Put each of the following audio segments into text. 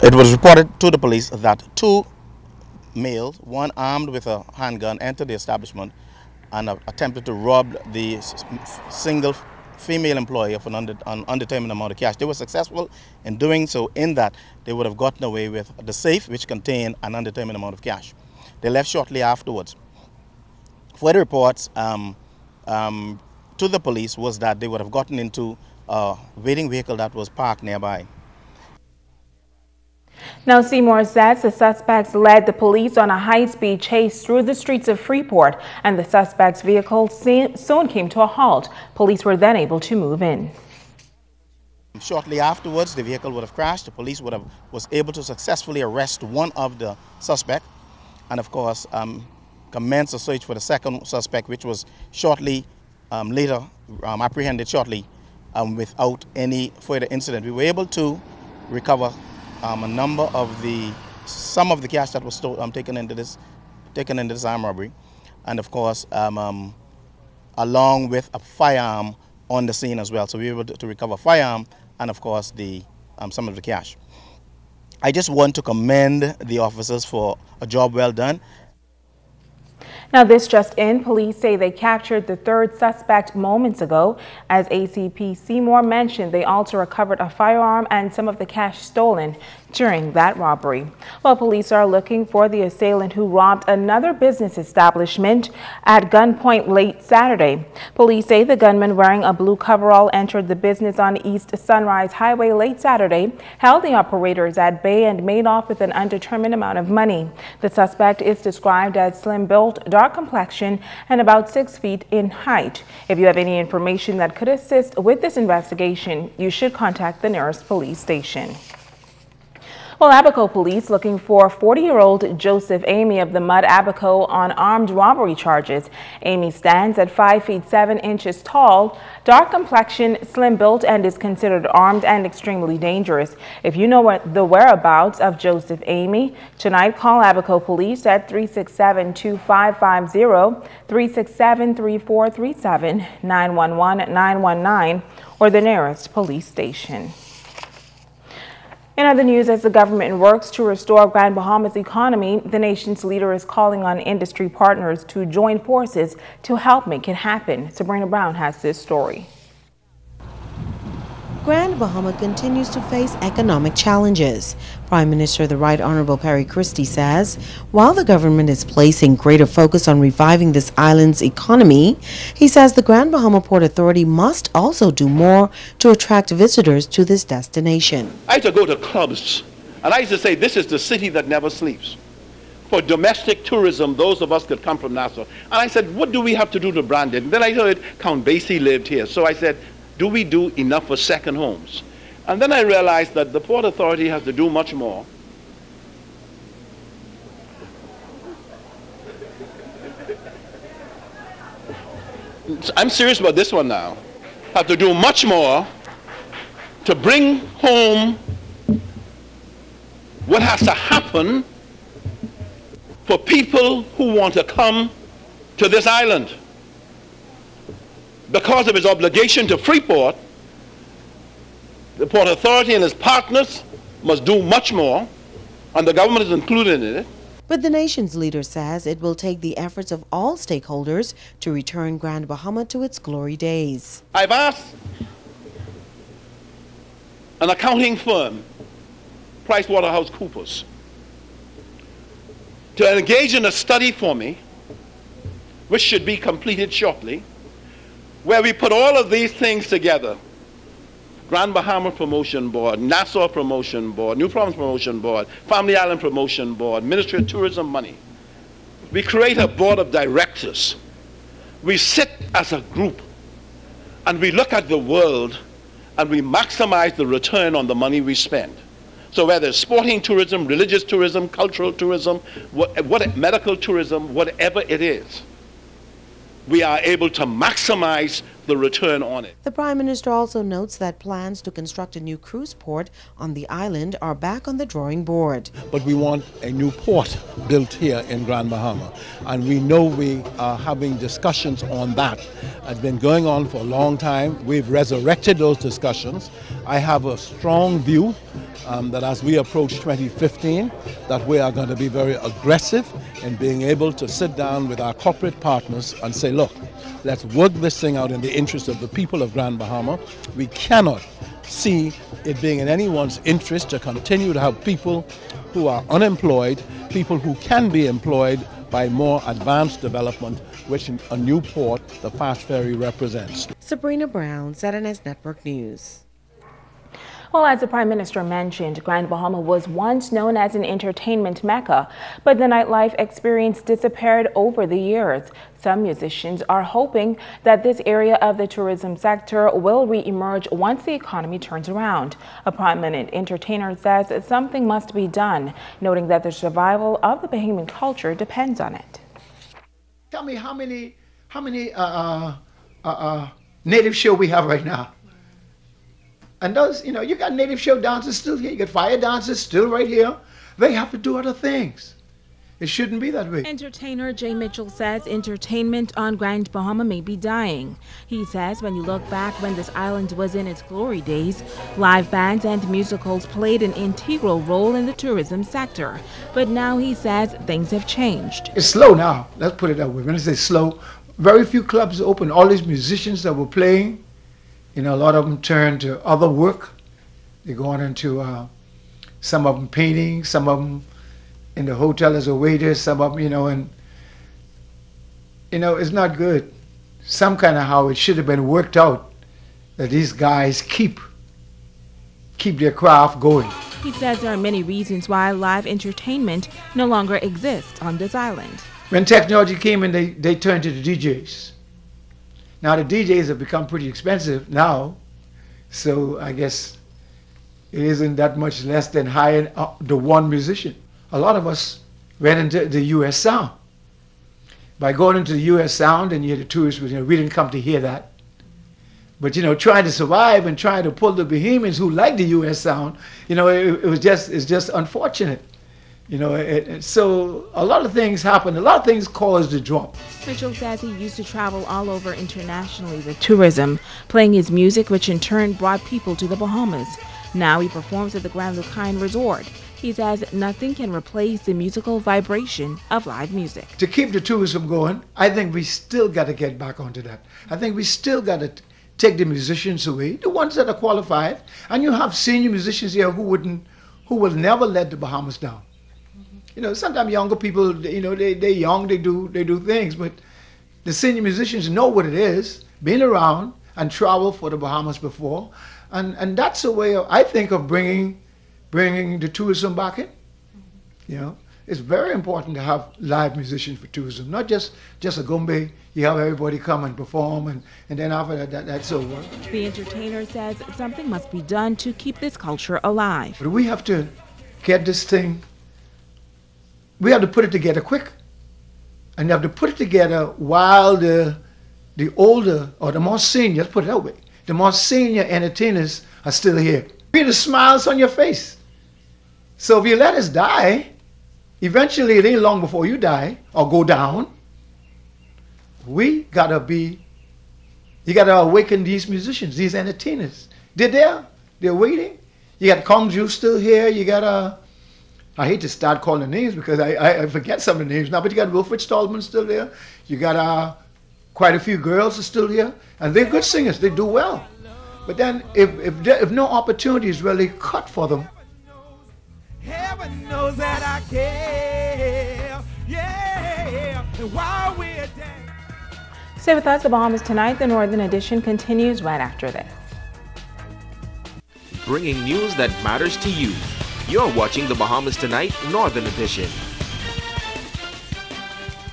It was reported to the police that two males, one armed with a handgun, entered the establishment and attempted to rob the single female employee of an undetermined amount of cash. They were successful in doing so, in that they would have gotten away with the safe, which contained an undetermined amount of cash. They left shortly afterwards. Further reports to the police was that they would have gotten into a waiting vehicle that was parked nearby. Now, Seymour says the suspects led the police on a high-speed chase through the streets of Freeport, and the suspect's vehicle soon came to a halt. Police were then able to move in. Shortly afterwards, the vehicle would have crashed. The police was able to successfully arrest one of the suspects, and of course commence a search for the second suspect, which was shortly later apprehended shortly without any further incident. We were able to recover some of the cash that was taken into this armed robbery, and of course along with a firearm on the scene as well. So we were able to recover a firearm and of course some of the cash. I just want to commend the officers for a job well done. Now, this just in, police say they captured the third suspect moments ago. As ACP Seymour mentioned, they also recovered a firearm and some of the cash stolen during that robbery. Well, police are looking for the assailant who robbed another business establishment at gunpoint late Saturday. Police say the gunman, wearing a blue coverall, entered the business on East Sunrise Highway late Saturday, held the operators at bay, and made off with an undetermined amount of money. The suspect is described as slim-built, dark complexion, and about 6 feet in height. If you have any information that could assist with this investigation, you should contact the nearest police station. Well, Abaco police looking for 40-year-old Joseph Amy of the Mud, Abaco, on armed robbery charges. Amy stands at 5 feet 7 inches tall, dark complexion, slim built, and is considered armed and extremely dangerous. If you know the whereabouts of Joseph Amy, tonight call Abaco police at 367-2550, 367-3437, 911-919, or the nearest police station. In other news, as the government works to restore Grand Bahama's economy, the nation's leader is calling on industry partners to join forces to help make it happen. Sabrina Brown has this story. Grand Bahama continues to face economic challenges. Prime Minister the Right Honorable Perry Christie says, while the government is placing greater focus on reviving this island's economy, he says the Grand Bahama Port Authority must also do more to attract visitors to this destination. I used to go to clubs, and I used to say, this is the city that never sleeps. For domestic tourism, those of us that come from Nassau. And I said, what do we have to do to brand it? And then I heard Count Basie lived here. So I said, do we do enough for second homes? And then I realized that the Port Authority has to do much more. I'm serious about this one now. Have to do much more to bring home what has to happen for people who want to come to this island. Because of its obligation to Freeport, the Port Authority and its partners must do much more, and the government is included in it. But the nation's leader says it will take the efforts of all stakeholders to return Grand Bahama to its glory days. I've asked an accounting firm, PricewaterhouseCoopers, to engage in a study for me, which should be completed shortly, where we put all of these things together. Grand Bahama Promotion Board, Nassau Promotion Board, New Province Promotion Board, Family Island Promotion Board, Ministry of Tourism money. We create a board of directors. We sit as a group and we look at the world and we maximize the return on the money we spend. So whether it's sporting tourism, religious tourism, cultural tourism, medical tourism, whatever it is, we are able to maximize the return on it. The Prime Minister also notes that plans to construct a new cruise port on the island are back on the drawing board. But we want a new port built here in Grand Bahama, and we know we are having discussions on that. It's been going on for a long time. We've resurrected those discussions. I have a strong view that as we approach 2015, that we are going to be very aggressive in being able to sit down with our corporate partners and say, look, let's work this thing out in the interest of the people of Grand Bahama. We cannot see it being in anyone's interest to continue to have people who are unemployed, people who can be employed by more advanced development, which a new port, the fast ferry, represents. Sabrina Brown, ZNS Network News. Well, as the Prime Minister mentioned, Grand Bahama was once known as an entertainment mecca, but the nightlife experience disappeared over the years. Some musicians are hoping that this area of the tourism sector will re-emerge once the economy turns around. A prominent entertainer says something must be done, noting that the survival of the Bahamian culture depends on it. Tell me how many native show we have right now. And those, you got native show dancers still here. You got fire dancers still right here. They have to do other things. It shouldn't be that way. Entertainer Jay Mitchell says entertainment on Grand Bahama may be dying. He says when you look back when this island was in its glory days, live bands and musicals played an integral role in the tourism sector. But now he says things have changed. It's slow now. Let's put it that way. When I say slow, very few clubs open. All these musicians that were playing, a lot of them turned to other work. They're going into some of them painting, some of them in the hotel as a waiter, some of them, and it's not good. Some kind of how it should have been worked out that these guys keep their craft going. He says there are many reasons why live entertainment no longer exists on this island. When technology came in, they turned to the DJs. Now the DJs have become pretty expensive now, so I guess it isn't that much less than hiring the one musician. A lot of us went into the U.S. Sound. By going into the U.S. Sound, and the tourists, we didn't come to hear that. But trying to survive and trying to pull the Bahamians who like the U.S. Sound, it's just unfortunate. So a lot of things happen. A lot of things caused the drop. Mitchell says he used to travel all over internationally with tourism, playing his music, which in turn brought people to the Bahamas. Now he performs at the Grand Lucine Resort. He says nothing can replace the musical vibration of live music. To keep the tourism going, I think we still got to get back onto that. I think we still got to take the musicians away, the ones that are qualified, and you have senior musicians here who will never let the Bahamas down. Sometimes younger people, they're young, they do things, but the senior musicians know what it is, been around and traveled for the Bahamas before, and that's a way I think of bringing the tourism back in. It's very important to have live musicians for tourism, not just a gombe. You have everybody come and perform, and then after that's over. The entertainer says something must be done to keep this culture alive. But we have to get this thing. We have to put it together quick, and you have to put it together while the older or the more senior, let's put it that way, the more senior entertainers are still here. Be the smiles on your face. So if you let us die, eventually it ain't long before you die or go down. You gotta awaken these musicians, these entertainers. They're waiting. You got Kongju still here. You got I hate to start calling names because I forget some of the names now, but you got Wilfred Stallman still there. You got quite a few girls are still here, and they're good singers. They do well. But then if no opportunity is really cut for them. Heaven knows that I care, yeah, and while we're down. Stay with us, the Bahamas Tonight. The Northern Edition continues right after this. Bringing news that matters to you. You're watching the Bahamas Tonight Northern Edition.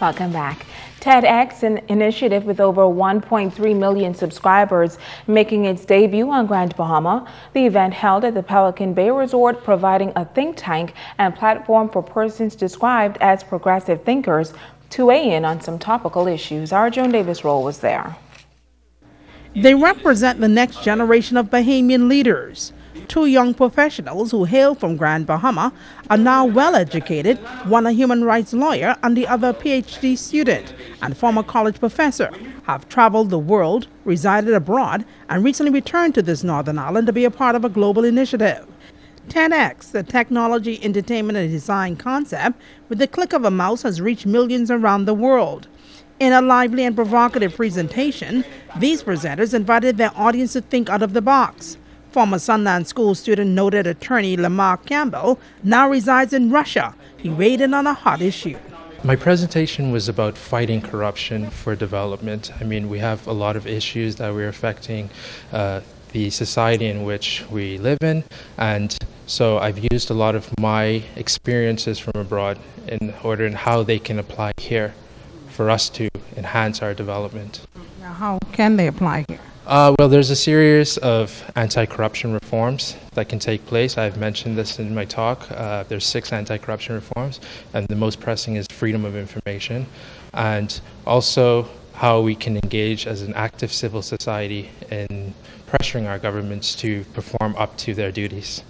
Welcome back. TEDx, an initiative with over 1.3 million subscribers, making its debut on Grand Bahama. The event held at the Pelican Bay Resort, providing a think tank and platform for persons described as progressive thinkers to weigh in on some topical issues. Our Joan Davis Roll was there. They represent the next generation of Bahamian leaders. Two young professionals who hail from Grand Bahama are now well educated, one a human rights lawyer and the other a PhD student and former college professor, have traveled the world, resided abroad, and recently returned to this northern island to be a part of a global initiative. 10X, the technology, entertainment, and design concept, with the click of a mouse has reached millions around the world. In a lively and provocative presentation, these presenters invited their audience to think out of the box. Former Sunland School student, noted attorney Lamar Campbell, now resides in Russia. He weighed in on a hot issue. My presentation was about fighting corruption for development. I mean, we have a lot of issues that we're affecting the society in which we live in, and so I've used a lot of my experiences from abroad in order and how they can apply here for us to enhance our development. Now, how can they apply here? Well, there's a series of anti-corruption reforms that can take place. I've mentioned this in my talk. There's 6 anti-corruption reforms, and the most pressing is freedom of information, and also how we can engage as an active civil society in pressuring our governments to perform up to their duties.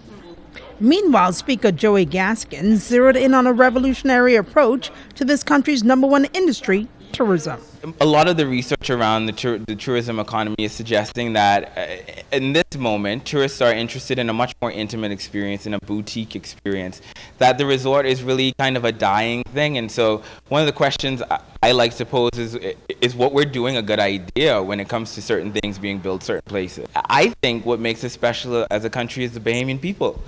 Meanwhile, Speaker Joey Gaskins zeroed in on a revolutionary approach to this country's #1 industry, tourism. A lot of the research around the tourism economy is suggesting that in this moment, tourists are interested in a much more intimate experience, in a boutique experience, that the resort is really kind of a dying thing. And so one of the questions I like to pose is what we're doing a good idea when it comes to certain things being built certain places. I think what makes us special as a country is the Bahamian people.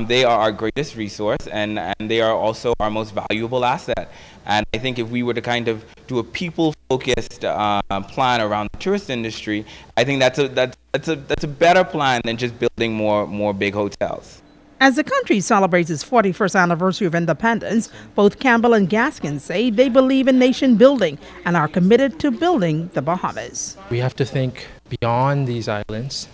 They are our greatest resource, and they are also our most valuable asset. And I think if we were to kind of do a people-focused plan around the tourist industry, I think that's a better plan than just building more big hotels. As the country celebrates its 41st anniversary of independence, both Campbell and Gaskins say they believe in nation building and are committed to building the Bahamas. We have to think beyond these islands,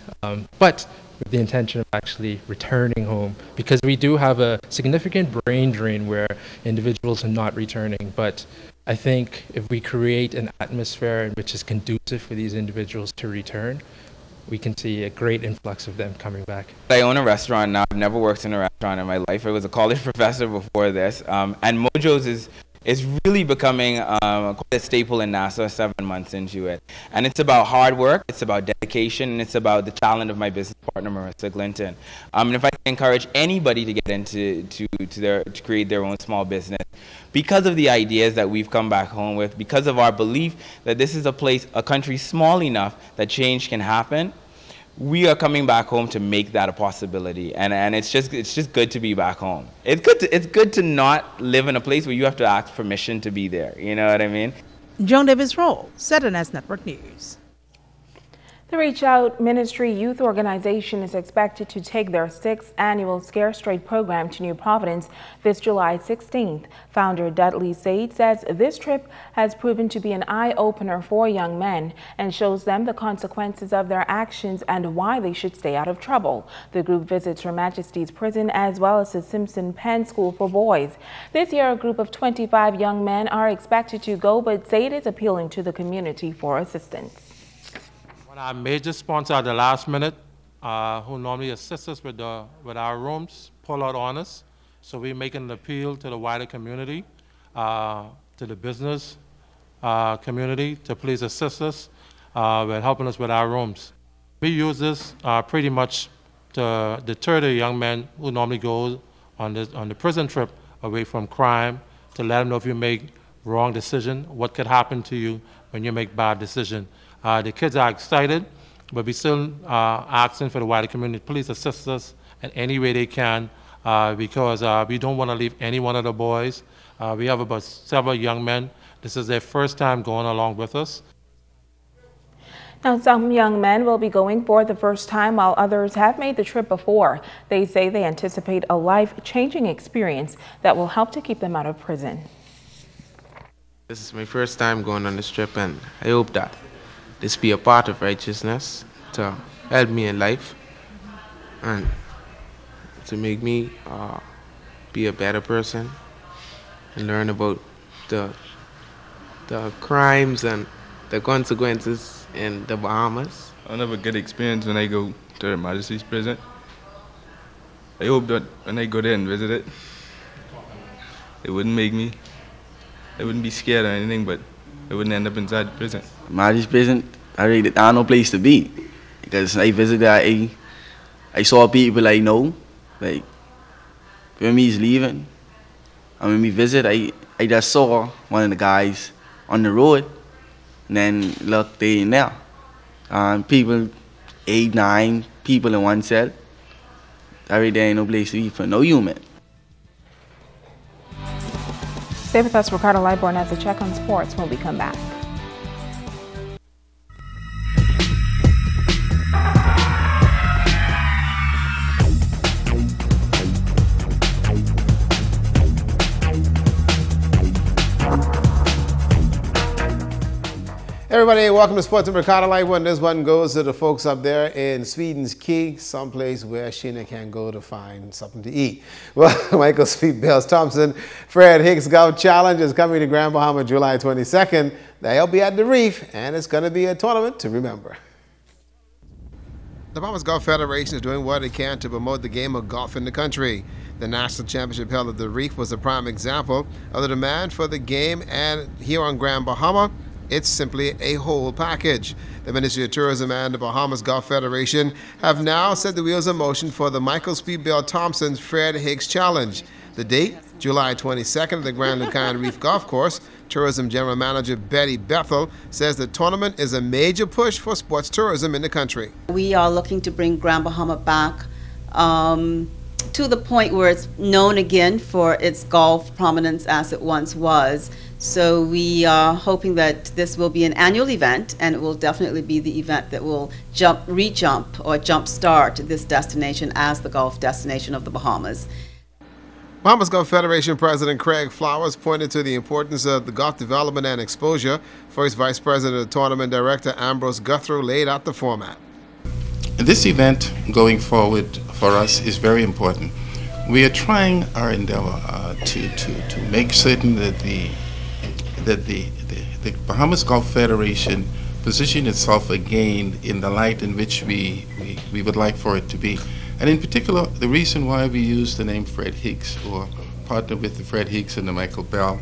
but with the intention of actually returning home, because we do have a significant brain drain where individuals are not returning. But I think if we create an atmosphere which is conducive for these individuals to return, we can see a great influx of them coming back. I own a restaurant now. I've never worked in a restaurant in my life. I was a college professor before this, and Mojo's is really becoming quite a staple in Nassau 7 months into it. And it's about hard work, it's about dedication, and it's about the talent of my business partner, Marissa Glinton. And if I can encourage anybody to get into to create their own small business, because of the ideas that we've come back home with, because of our belief that this is a country small enough that change can happen, we are coming back home to make that a possibility, and it's just good to be back home. It's good to not live in a place where you have to ask permission to be there. You know what I mean? Joan Davis Roll, ZNS Network News. The Reach Out Ministry Youth Organization is expected to take their 6th annual Scare Straight program to New Providence this July 16th. Founder Dudley Sade says this trip has proven to be an eye-opener for young men and shows them the consequences of their actions and why they should stay out of trouble. The group visits Her Majesty's Prison as well as the Simpson Penn School for Boys. This year, a group of 25 young men are expected to go, but Sade is appealing to the community for assistance. Our major sponsor at the last minute, who normally assists us with our rooms, pull out on us. So we're making an appeal to the wider community, to the business community, to please assist us with helping us with our rooms. We use this pretty much to deter the young men who normally go on the prison trip away from crime, to let them know if you make wrong decision, what could happen to you when you make bad decision. The kids are excited, but we still asking for the wider community, please assist us in any way they can, because we don't want to leave any one of the boys. We have about several young men. This is their first time going along with us. Now, some young men will be going for the first time while others have made the trip before. They say they anticipate a life-changing experience that will help to keep them out of prison. This is my first time going on this trip, and I hope that this be a part of righteousness to help me in life and to make me be a better person and learn about the crimes and the consequences in the Bahamas. I'll never get experience when I go to Her Majesty's prison. I hope that when I go there and visit it, it wouldn't I wouldn't be scared or anything, but I wouldn't end up inside the prison. Majesty's prison, I really don't know place to be. Because I visited, I saw people I know, like, when me's leaving. And when we visit, I just saw one of the guys on the road, and then look, they in there. People, 8, 9 people in one cell. Every day ain't no place to be for no human. Stay with us. Ricardo Liborn has a check on sports when we come back. Everybody, welcome to Sports and Ricardo Liborn. This one goes to the folks up there in Sweden's Key, someplace where Sheena can go to find something to eat. Well, Michael Speed Bells Thompson, Fred Hicks Golf Challenge is coming to Grand Bahama July 22nd. They'll be at the Reef, and it's going to be a tournament to remember. The Bahamas Golf Federation is doing what it can to promote the game of golf in the country. The national championship held at the Reef was a prime example of the demand for the game, and here on Grand Bahama, it's simply a whole package. The Ministry of Tourism and the Bahamas Golf Federation have now set the wheels in motion for the Michael Speed Bell Thompson's Fred Hicks Challenge. The date, July 22nd at the Grand Lucayan Reef Golf Course. Tourism General Manager Betty Bethel says the tournament is a major push for sports tourism in the country. We are looking to bring Grand Bahama back to the point where it's known again for its golf prominence as it once was. So we are hoping that this will be an annual event, and it will definitely be the event that will jumpstart this destination as the golf destination of the Bahamas. Bahamas Golf Federation President Craig Flowers pointed to the importance of the golf development and exposure. First Vice President of the Tournament Director Ambrose Guthrie laid out the format. This event going forward for us is very important. We are trying our endeavor to make certain that the Bahamas Golf Federation position itself again in the light in which we would like for it to be. And in particular, the reason why we use the name Fred Hicks, or partner with the Fred Hicks and the Michael Bell,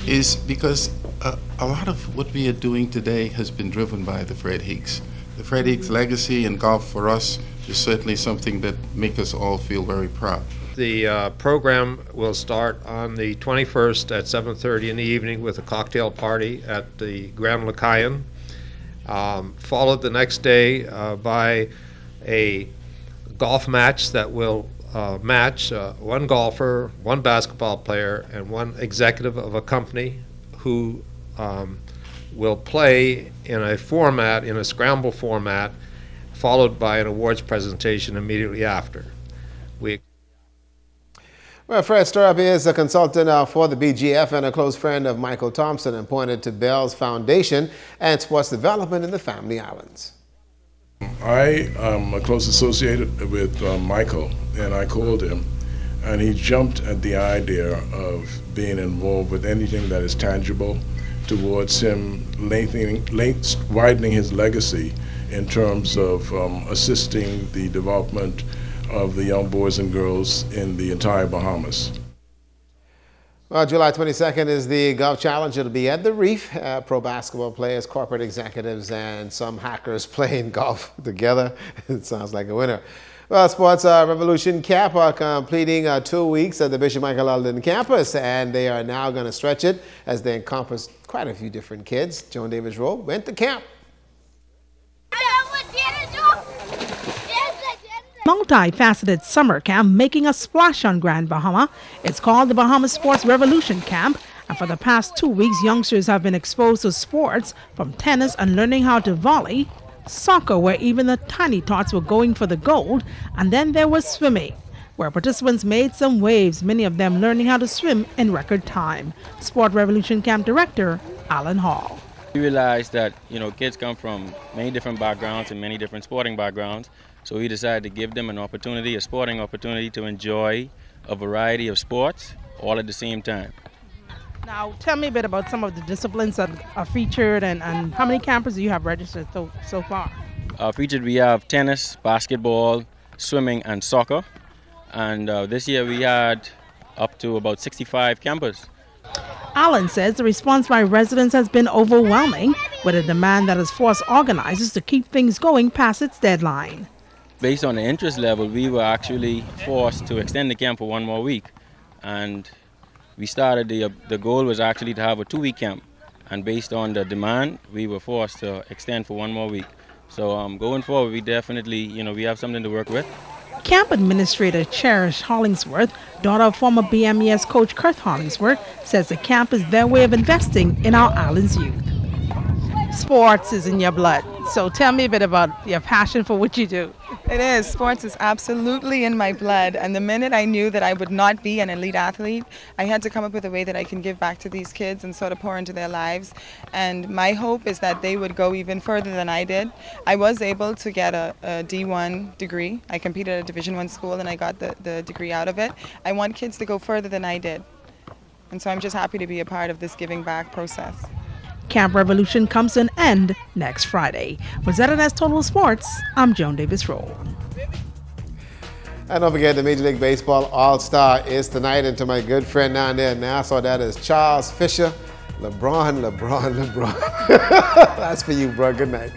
is because a lot of what we are doing today has been driven by the Fred Hicks. The Fred Hicks legacy in golf for us is certainly something that makes us all feel very proud. The program will start on the 21st at 7:30 in the evening with a cocktail party at the Grand Lucayan, followed the next day by a golf match that will match one golfer, one basketball player, and one executive of a company who will play in a format, in a scramble format, followed by an awards presentation immediately after. Well, Fred Stirrup is a consultant for the BGF and a close friend of Michael Thompson, and pointed to Bell's Foundation and sports development in the Family Islands. I am a close associate with Michael, and I called him, and he jumped at the idea of being involved with anything that is tangible towards him widening his legacy in terms of assisting the development of the young boys and girls in the entire Bahamas. Well, July 22nd is the Golf Challenge. It'll be at the Reef. Pro basketball players, corporate executives, and some hackers playing golf together. It sounds like a winner. Well, Sports Revolution Camp are completing 2 weeks at the Bishop Michael Alden campus, and they are now going to stretch it as they encompass quite a few different kids. Joan Davis Rowe went to camp. Multi-faceted summer camp making a splash on Grand Bahama. It's called the Bahamas Sports Revolution Camp, and for the past 2 weeks, youngsters have been exposed to sports from tennis and learning how to volley, soccer where even the tiny tots were going for the gold, and then there was swimming, where participants made some waves, many of them learning how to swim in record time. Sport Revolution Camp Director Alan Hall. We realized that, kids come from many different backgrounds and many different sporting backgrounds. So we decided to give them an opportunity, a sporting opportunity, to enjoy a variety of sports all at the same time. Now, tell me a bit about some of the disciplines that are featured and how many campers do you have registered so far? Featured we have tennis, basketball, swimming, and soccer. And this year we had up to about 65 campers. Allen says the response by residents has been overwhelming, with a demand that has forced organizers to keep things going past its deadline. Based on the interest level, we were actually forced to extend the camp for one more week. And we started, the goal was actually to have a 2-week camp. And based on the demand, we were forced to extend for one more week. So going forward, we definitely, we have something to work with. Camp Administrator Cherish Hollingsworth, daughter of former BMES coach Kurt Hollingsworth, says the camp is their way of investing in our island's youth. Sports is in your blood, so tell me a bit about your passion for what you do. It is. Sports is absolutely in my blood, and the minute I knew that I would not be an elite athlete, I had to come up with a way that I can give back to these kids and sort of pour into their lives. And my hope is that they would go even further than I did. I was able to get a D1 degree. I competed at a Division I school and I got the degree out of it. I want kids to go further than I did. And so I'm just happy to be a part of this giving back process. Camp Revolution comes to an end next Friday. Presented as Total Sports, I'm Joan Davis-Roll. And don't forget, the Major League Baseball All-Star is tonight. And to my good friend down there in Nassau, that is Charles Fisher. LeBron. That's for you, bro. Good night.